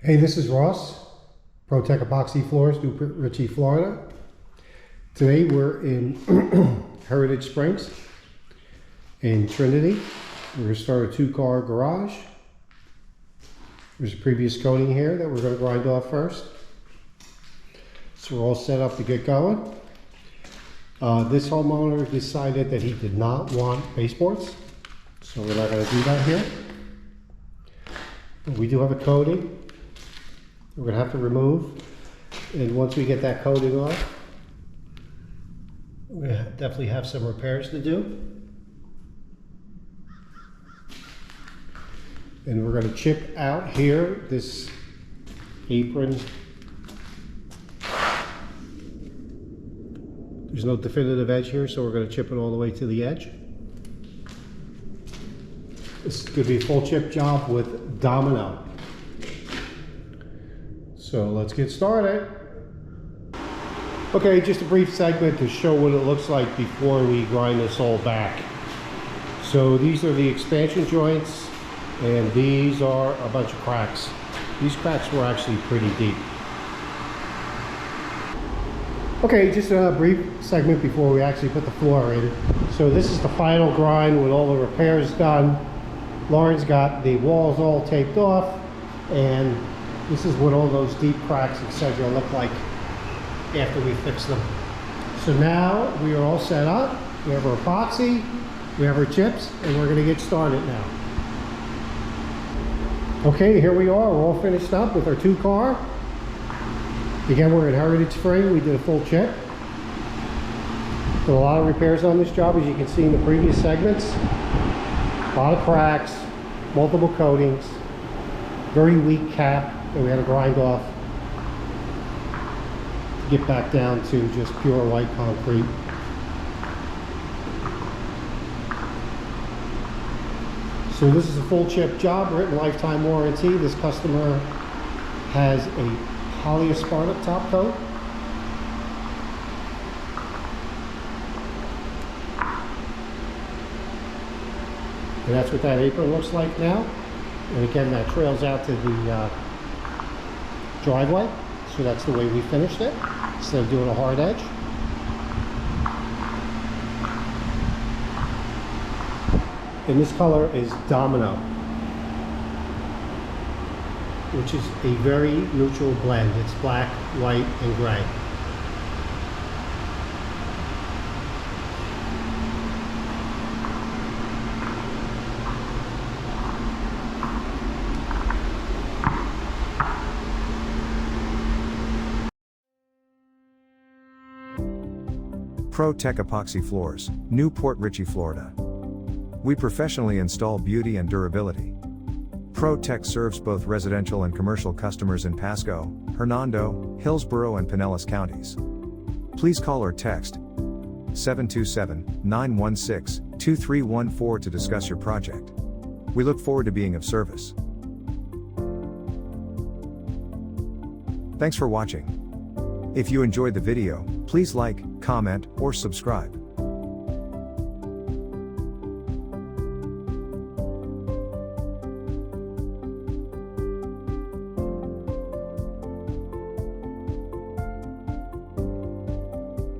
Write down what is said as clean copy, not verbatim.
Hey, this is Ross, ProTech Epoxy Floors, New Richey, Florida. Today we're in Heritage Springs in Trinity. We're going to start a two-car garage. There's a previous coating here that we're going to grind off first. So we're all set up to get going. This homeowner decided that he did not want baseboards, so we're not going to do that here. But we do have a coating we're going to have to remove, and once we get that coating off, we're going to definitely have some repairs to do. And we're going to chip out here this apron. There's no definitive edge here, so we're going to chip it all the way to the edge. This is going to be a full chip job with Domino. So let's get started. Okay, just a brief segment to show what it looks like before we grind this all back. So these are the expansion joints, and these are a bunch of cracks. These cracks were actually pretty deep. Okay, just a brief segment before we actually put the floor in. So this is the final grind with all the repairs done. Lauren's got the walls all taped off, and this is what all those deep cracks, etc. look like after we fix them. So now we are all set up. We have our epoxy, we have our chips, and we're going to get started now. Okay, here we are. We're all finished up with our two-car. Again, we're in Heritage Spring. We did a full chip. Did a lot of repairs on this job, as you can see in the previous segments. A lot of cracks, multiple coatings, very weak cap that we had to grind off to get back down to just pure white concrete. So this is a full chip job, written lifetime warranty. This customer has a polyaspartic top coat. And that's what that apron looks like now. And again, that trails out to the driveway. So that's the way we finished it, instead of doing a hard edge. And this color is Domino, which is a very neutral blend. It's black, white, and gray. ProTech Epoxy Floors, Newport Richey, Florida. We professionally install beauty and durability. ProTech serves both residential and commercial customers in Pasco, Hernando, Hillsborough, and Pinellas counties. Please call or text 727-916-2314 to discuss your project. We look forward to being of service. Thanks for watching. If you enjoyed the video, please like, comment, or subscribe.